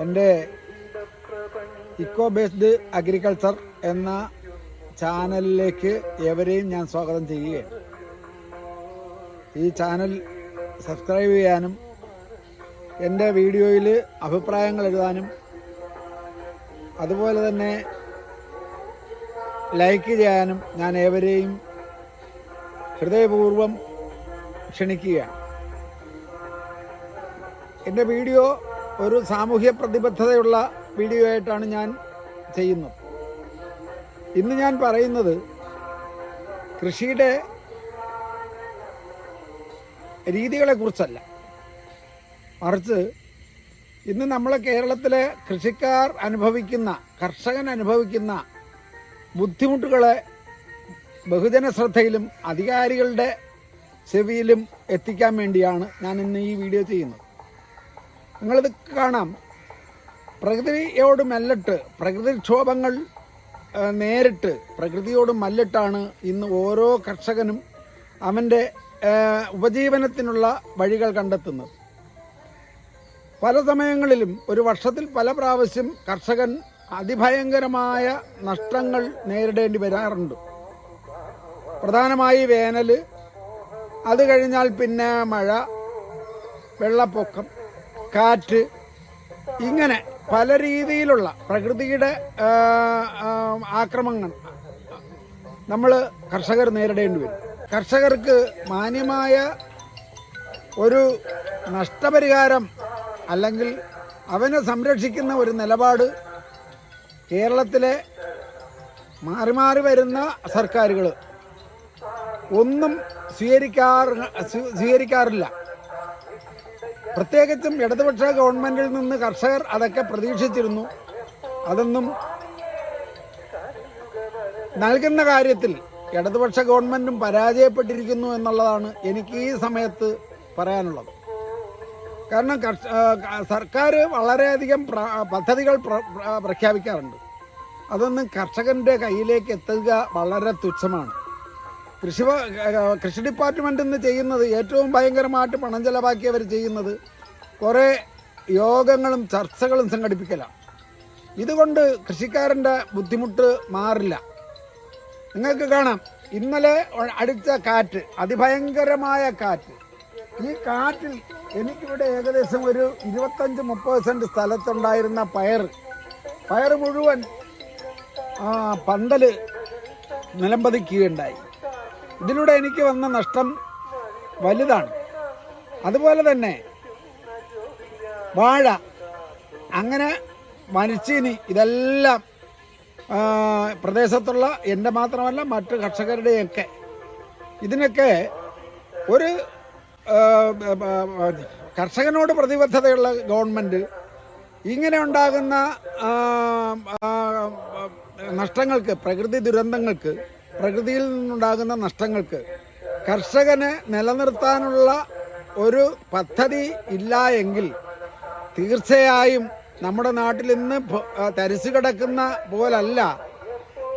എൻ്റെ eco based agriculture എന്ന ചാനലിലേക്ക് ഏവരെയും ഞാൻ സ്വാഗതം ചെയ്യുകയാണ്. ഈ ചാനൽ സബ്സ്ക്രൈബ് ചെയ്യാനും എൻ്റെ വീഡിയോയിൽ അഭിപ്രായങ്ങൾ എഴുതാനും അതുപോലെ തന്നെ ലൈക്ക് ചെയ്യാനും ഞാൻ ഏവരെയും ഹൃദയപൂർവ്വം ക്ഷണിക്കുകയാണ്. എൻ്റെ വീഡിയോ ഒരു സാമൂഹ്യ പ്രതിബദ്ധതയുള്ള വീഡിയോ ആയിട്ടാണ് ഞാൻ ചെയ്യുന്നത്. ഇന്ന് ഞാൻ പറയുന്നത് കൃഷിയുടെ രീതികളെക്കുറിച്ചല്ല, മറിച്ച് ഇന്ന് നമ്മളെ കേരളത്തിലെ കർഷകൻ അനുഭവിക്കുന്ന ബുദ്ധിമുട്ടുകളെ ബഹുജന ശ്രദ്ധയിലും അധികാരികളുടെ ചെവിയിലും എത്തിക്കാൻ വേണ്ടിയാണ് ഞാൻ ഇന്ന് ഈ വീഡിയോ ചെയ്യുന്നത്. നിങ്ങളിത് കാണാം, പ്രകൃതിയോട് മല്ലിട്ട്, പ്രകൃതിക്ഷോഭങ്ങൾ നേരിട്ട് പ്രകൃതിയോട് മല്ലിട്ടാണ് ഇന്ന് ഓരോ കർഷകനും അവൻ്റെ ഉപജീവനത്തിനുള്ള വഴികൾ കണ്ടെത്തുന്നത്. പല സമയങ്ങളിലും ഒരു വർഷത്തിൽ പല പ്രാവശ്യം കർഷകൻ അതിഭയങ്കരമായ നഷ്ടങ്ങൾ നേരിടേണ്ടി വരാറുണ്ട്. പ്രധാനമായി വേനൽ, അത് കഴിഞ്ഞാൽ പിന്നെ മഴ, വെള്ളപ്പൊക്കം, കാറ്റ്, ഇങ്ങനെ പല രീതിയിലുള്ള പ്രകൃതിയുടെ ആക്രമണങ്ങൾ നമ്മൾ കർഷകർ നേരിടേണ്ടി വരും. കർഷകർക്ക് മാന്യമായ ഒരു നഷ്ടപരിഹാരം അല്ലെങ്കിൽ അവനെ സംരക്ഷിക്കുന്ന ഒരു നിലപാട് കേരളത്തിലെ മാറി മാറി വരുന്ന സർക്കാരുകൾ ഒന്നും സ്വീകരിക്കാറില്ല. പ്രത്യേകിച്ചും ഇടതുപക്ഷ ഗവൺമെൻറ്റിൽ നിന്ന് കർഷകർ അതൊക്കെ പ്രതീക്ഷിച്ചിരുന്നു. അതൊന്നും നൽകുന്ന കാര്യത്തിൽ ഇടതുപക്ഷ ഗവൺമെൻറ്റും പരാജയപ്പെട്ടിരിക്കുന്നു എന്നുള്ളതാണ് എനിക്ക് ഈ സമയത്ത് പറയാനുള്ളത്. കാരണം സർക്കാർ വളരെയധികം പദ്ധതികൾ പ്രഖ്യാപിക്കാറുണ്ട്. അതൊന്നും കർഷകൻ്റെ കയ്യിലേക്ക് എത്തുക വളരെ തുച്ഛമാണ്. കൃഷി ഡിപ്പാർട്ട്മെൻറ്റിൽ നിന്ന് ചെയ്യുന്നത് ഏറ്റവും ഭയങ്കരമായിട്ട് പണം ചെലവാക്കി അവർ ചെയ്യുന്നത് കുറേ യോഗങ്ങളും ചർച്ചകളും സംഘടിപ്പിക്കലാണ്. ഇതുകൊണ്ട് കൃഷിക്കാരൻ്റെ ബുദ്ധിമുട്ട് മാറില്ല. നിങ്ങൾക്ക് കാണാം, ഇന്നലെ അടിച്ച കാറ്റ്, അതിഭയങ്കരമായ കാറ്റ്. ഈ കാറ്റിൽ എനിക്കിവിടെ ഏകദേശം ഒരു 25-30 സെൻറ്റ് സ്ഥലത്തുണ്ടായിരുന്ന പയർ മുഴുവൻ പന്തൽ നിലംപതിക്കുകയുണ്ടായി. ഇതിലൂടെ എനിക്ക് വന്ന നഷ്ടം വലുതാണ്. അതുപോലെ തന്നെ വാഴ, അങ്ങനെ മരച്ചീനി, ഇതെല്ലാം പ്രദേശത്തുള്ള എൻ്റെ മാത്രമല്ല മറ്റ് കർഷകരുടെയൊക്കെ ഇതിനൊക്കെ ഒരു കർഷകനോട് പ്രതിബദ്ധതയുള്ള ഗവൺമെൻറ് ഇങ്ങനെ ഉണ്ടാകുന്ന നഷ്ടങ്ങൾക്ക്, പ്രകൃതി ദുരന്തങ്ങൾക്ക്, പ്രകൃതിയിൽ നിന്നുണ്ടാകുന്ന നഷ്ടങ്ങൾക്ക് കർഷകനെ നിലനിർത്താനുള്ള ഒരു പദ്ധതി ഇല്ല എങ്കിൽ തീർച്ചയായും നമ്മുടെ നാട്ടിൽ ഇന്ന് തരിശു കിടക്കുന്ന പോലല്ല,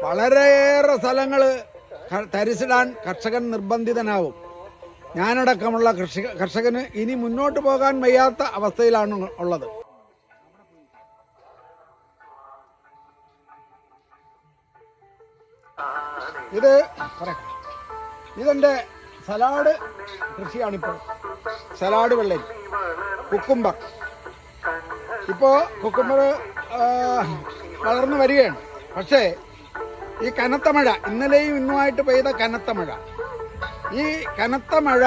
വളരെയേറെ സ്ഥലങ്ങൾ തരിശിടാൻ കർഷകൻ നിർബന്ധിതനാവും. ഞാനടക്കമുള്ള കർഷകന് ഇനി മുന്നോട്ട് പോകാൻ വയ്യാത്ത അവസ്ഥയിലാണ് ഉള്ളത്. ഇതെൻ്റെ സലാഡ് കൃഷിയാണിപ്പോൾ. സലാഡ് വെള്ളരി, കുക്കുംബർ. ഇപ്പോൾ കുക്കുംബർ വളർന്നു വരികയാണ്. പക്ഷേ ഈ കനത്ത മഴ, ഇന്നലെയും ഇന്നുമായിട്ട് പെയ്ത കനത്ത മഴ, ഈ കനത്ത മഴ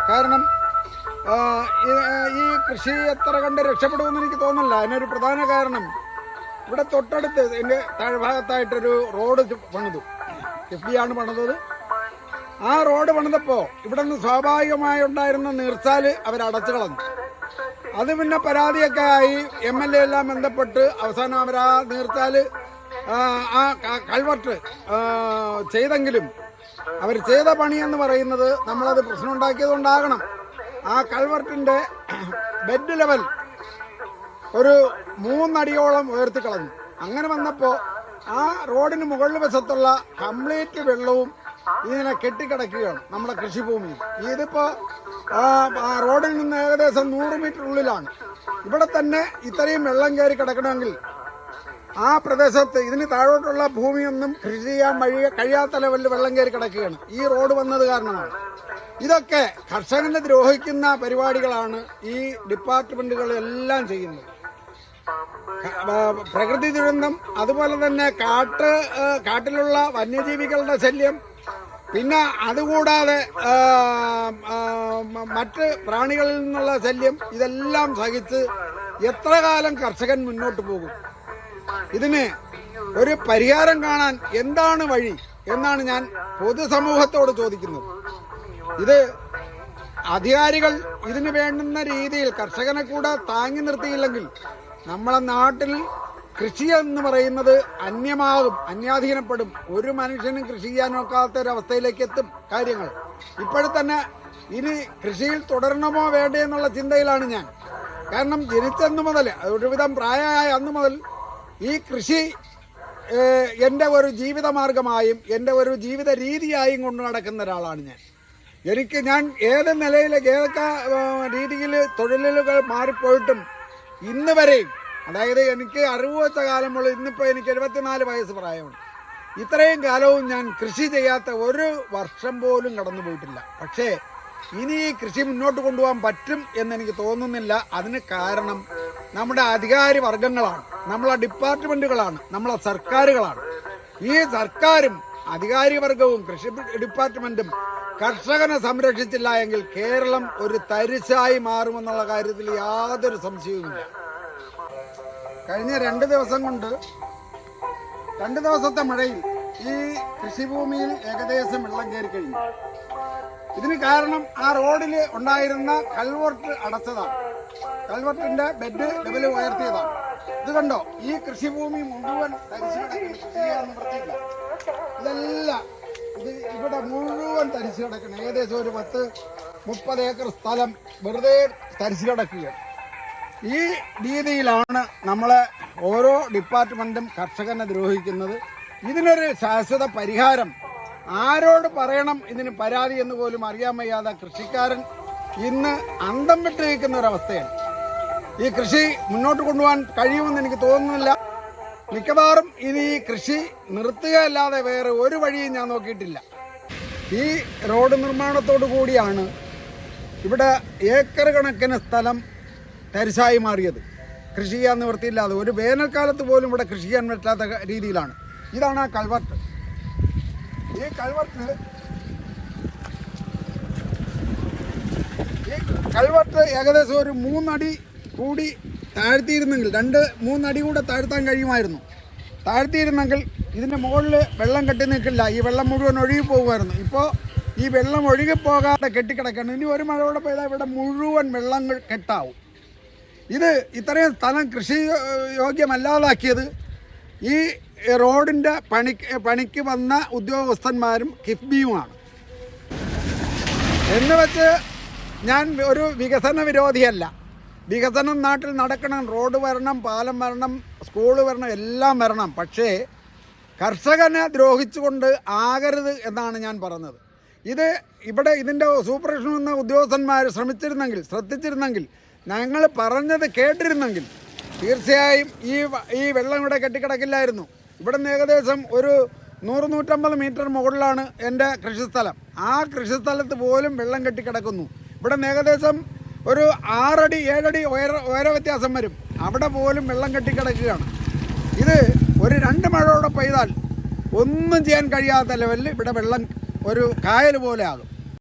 കാരണം ഈ കൃഷി എത്ര കണ്ട് രക്ഷപ്പെടുമെന്ന് എനിക്ക് തോന്നുന്നില്ല. അതിനൊരു പ്രധാന കാരണം ഇവിടെ തൊട്ടടുത്ത് എൻ്റെ താഴ്ഭാഗത്തായിട്ടൊരു റോഡ് പണിതു. കിഫ്ബിയാണ് പണിതത്. ആ റോഡ് പണിതപ്പോൾ ഇവിടെ നിന്ന് സ്വാഭാവികമായി ഉണ്ടായിരുന്ന നീർച്ചാൽ അവരടച്ചു കളഞ്ഞു. അത് പിന്നെ പരാതിയൊക്കെ ആയി MLA എല്ലാം ബന്ധപ്പെട്ട് അവസാനം അവർ ആ നീർച്ചാൽ ആ കൾവർട്ട് ചെയ്തെങ്കിലും അവർ ചെയ്ത പണിയെന്ന് പറയുന്നത് നമ്മളത് പ്രശ്നമുണ്ടാക്കിയതുകൊണ്ടാകണം. ആ കൾവർട്ടിൻ്റെ ബെഡ് ലെവൽ ഒരു 3 അടിയോളം ഉയർത്തിക്കളഞ്ഞു. അങ്ങനെ വന്നപ്പോൾ ആ റോഡിന് മുകളിൽ വശത്തുള്ള കംപ്ലീറ്റ് വെള്ളവും ഇങ്ങനെ കെട്ടിക്കിടക്കുകയാണ് നമ്മുടെ കൃഷിഭൂമിയിൽ. ഇതിപ്പോൾ ആ റോഡിൽ നിന്ന് ഏകദേശം 100 മീറ്റർ ഉള്ളിലാണ്. ഇവിടെ തന്നെ ഇത്രയും വെള്ളം കയറി കിടക്കണമെങ്കിൽ ആ പ്രദേശത്ത് ഇതിന് താഴോട്ടുള്ള ഭൂമിയൊന്നും കൃഷി ചെയ്യാൻ കഴിയാത്ത ലെവലിൽ വെള്ളം കയറി കിടക്കുകയാണ്. ഈ റോഡ് വന്നത് കാരണമാണ്. ഇതൊക്കെ കർഷകനെ ദ്രോഹിക്കുന്ന പരിപാടികളാണ് ഈ ഡിപ്പാർട്ട്മെന്റുകളെല്ലാം ചെയ്യുന്നത്. പ്രകൃതി ദുരന്തം, അതുപോലെ തന്നെ കാട്ടിലുള്ള വന്യജീവികളുടെ ശല്യം, പിന്നെ അതുകൂടാതെ മറ്റ് പ്രാണികളിൽ നിന്നുള്ള ശല്യം, ഇതെല്ലാം സഹിച്ച് എത്ര കാലം കർഷകൻ മുന്നോട്ട് പോകും? ഇതിന് ഒരു പരിഹാരം കാണാൻ എന്താണ് വഴി എന്നാണ് ഞാൻ പൊതുസമൂഹത്തോട് ചോദിക്കുന്നത്. ഇത് അധികാരികൾ ഇതിന് വേണ്ടുന്ന രീതിയിൽ കർഷകനെ കൂടെ താങ്ങി നിർത്തിയില്ലെങ്കിൽ നമ്മളെ നാട്ടിൽ കൃഷി എന്ന് പറയുന്നത് അന്യാധീനപ്പെടും. ഒരു മനുഷ്യനും കൃഷി ചെയ്യാൻ നോക്കാത്ത ഒരവസ്ഥയിലേക്ക് എത്തും കാര്യങ്ങൾ. ഇപ്പോഴത്തന്നെ ഇനി കൃഷിയിൽ തുടരണമോ വേണ്ടേ എന്നുള്ള ചിന്തയിലാണ് ഞാൻ. കാരണം ജനിച്ചന്ന് മുതൽ, ഒരുവിധം പ്രായമായ അന്ന് മുതൽ ഈ കൃഷി എൻ്റെ ഒരു ജീവിതമാർഗമായും എൻ്റെ ഒരു ജീവിത രീതിയായും കൊണ്ട് നടക്കുന്ന ഒരാളാണ് ഞാൻ. ഞാൻ ഏത് നിലയിൽ ഏതൊക്കെ രീതിയിൽ തൊഴിലുകൾ മാറിപ്പോയിട്ടും ഇന്ന് വരെയും, അതായത് എനിക്ക് 60 വെച്ച കാലമുള്ള, ഇന്നിപ്പോൾ എനിക്ക് 74 വയസ്സ് പ്രായമുണ്ട്. ഇത്രയും കാലവും ഞാൻ കൃഷി ചെയ്യാത്ത ഒരു വർഷം പോലും കടന്നു പോയിട്ടില്ല. പക്ഷേ ഇനി ഈ കൃഷി മുന്നോട്ട് കൊണ്ടുപോകാൻ പറ്റും എന്നെനിക്ക് തോന്നുന്നില്ല. അതിന് കാരണം നമ്മുടെ അധികാരി വർഗങ്ങളാണ്, നമ്മളെ ഡിപ്പാർട്ട്മെന്റുകളാണ്, നമ്മളെ സർക്കാരുകളാണ്. ഈ സർക്കാരും അധികാരി വർഗവും കൃഷി ഡിപ്പാർട്ട്മെന്റും കർഷകനെ സംരക്ഷിച്ചില്ല എങ്കിൽ കേരളം ഒരു തരിശായി മാറുമെന്നുള്ള കാര്യത്തിൽ യാതൊരു സംശയവുമില്ല. കഴിഞ്ഞ 2 ദിവസം കൊണ്ട് 2 ദിവസത്തെ മഴയിൽ ഈ കൃഷിഭൂമിയിൽ ഏകദേശം വെള്ളം കയറി കഴിഞ്ഞു. ഇതിന് കാരണം ആ റോഡിൽ ഉണ്ടായിരുന്ന കൾവർട്ട് അടച്ചതാണ്. കൾവർട്ടിന്റെ ബെഡ് ലെവൽ ഉയർത്തിയതാണ്. ഇത് കണ്ടോ, ഈ കൃഷിഭൂമി മുഴുവൻ തരിശു കിടക്കുന്നു. കൃഷി ചെയ്യാൻ നിവൃത്തിയില്ല. ഇതെല്ലാം ഇവിടെ മുഴുവൻ തരിശു കിടക്കണം. ഏകദേശം ഒരു 10-30 ഏക്കർ സ്ഥലം വെറുതെ തരിശു കിടക്കുകയാണ്. ഈ രീതിയിലാണ് നമ്മളെ ഓരോ ഡിപ്പാർട്ട്മെന്റും കർഷകനെ ദ്രോഹിക്കുന്നത്. ഇതിനൊരു ശാശ്വത പരിഹാരം ആരോട് പറയണം, ഇതിന് പരാതി എന്ന് പോലും അറിയാൻ വയ്യാതെ കൃഷിക്കാരൻ ഇന്ന് അന്തം വിട്ട് നിൽക്കുന്ന ഒരവസ്ഥയാണ്. ഈ കൃഷി മുന്നോട്ട് കൊണ്ടുപോകാൻ കഴിയുമെന്ന് എനിക്ക് തോന്നുന്നില്ല. മിക്കവാറും ഇനി ഈ കൃഷി നിർത്തുകയല്ലാതെ വേറെ ഒരു വഴിയും ഞാൻ നോക്കിയിട്ടില്ല. ഈ റോഡ് നിർമ്മാണത്തോടു കൂടിയാണ് ഇവിടെ ഏക്കർ കണക്കിന് സ്ഥലം തരിശായി മാറിയത്. കൃഷി ചെയ്യാൻ നിവൃത്തിയില്ലാതെ ഒരു വേനൽക്കാലത്ത് പോലും ഇവിടെ കൃഷി ചെയ്യാൻ പറ്റാത്ത രീതിയിലാണ്. ഇതാണ് ആ കൾവർട്ട്. ഈ കൾവർട്ട് ഏകദേശം ഒരു 3 അടി കൂടി താഴ്ത്തിയിരുന്നെങ്കിൽ, 2-3 അടി കൂടെ താഴ്ത്താൻ കഴിയുമായിരുന്നു. താഴ്ത്തിയിരുന്നെങ്കിൽ ഇതിൻ്റെ മുകളിൽ വെള്ളം കെട്ടി നിൽക്കില്ല. ഈ വെള്ളം മുഴുവൻ ഒഴുകി പോകുമായിരുന്നു. ഇപ്പോൾ ഈ വെള്ളം ഒഴുകിപ്പോകാതെ കെട്ടിക്കിടക്കണം. ഇനി ഒരു മഴ കൂടെ പെയ്താൽ ഇവിടെ മുഴുവൻ വെള്ളം കെട്ടാവും. ഇത് ഇത്രയും സ്ഥലം കൃഷി യോഗ്യമല്ലാതാക്കിയത് ഈ റോഡിൻ്റെ പണിക്ക് വന്ന ഉദ്യോഗസ്ഥന്മാരും കിഫ്ബിയുമാണ്. എന്ന് വെച്ച് ഞാൻ ഒരു വികസന വിരോധിയല്ല. വികസനം നാട്ടിൽ നടക്കണം. റോഡ് വരണം, പാലം വരണം, സ്കൂൾ വരണം, എല്ലാം വരണം. പക്ഷേ കർഷകനെ ദ്രോഹിച്ചുകൊണ്ട് ആകരുത് എന്നാണ് ഞാൻ പറഞ്ഞത്. ഇതിൻ്റെ സൂപ്പർവിഷൻ വന്ന ഉദ്യോഗസ്ഥന്മാർ ശ്രദ്ധിച്ചിരുന്നെങ്കിൽ, ഞങ്ങൾ പറഞ്ഞത് കേട്ടിരുന്നെങ്കിൽ തീർച്ചയായും ഈ വെള്ളം ഇവിടെ കെട്ടിക്കിടക്കില്ലായിരുന്നു. ഇവിടെ നിന്ന് ഏകദേശം ഒരു 100-150 മീറ്റർ മുകളിലാണ് എൻ്റെ കൃഷിസ്ഥലം. ആ കൃഷിസ്ഥലത്ത് പോലും വെള്ളം കെട്ടിക്കിടക്കുന്നു. ഇവിടെ നിന്ന് ഏകദേശം ഒരു 6 അടി 7 അടി ഉയര വ്യത്യാസം വരും. അവിടെ പോലും വെള്ളം കെട്ടിക്കിടക്കുകയാണ്. ഇത് ഒരു 2 മഴയോടെ പെയ്താൽ ഒന്നും ചെയ്യാൻ കഴിയാത്ത ലെവലിൽ ഇവിടെ വെള്ളം ഒരു കായൽ പോലെ ആകും.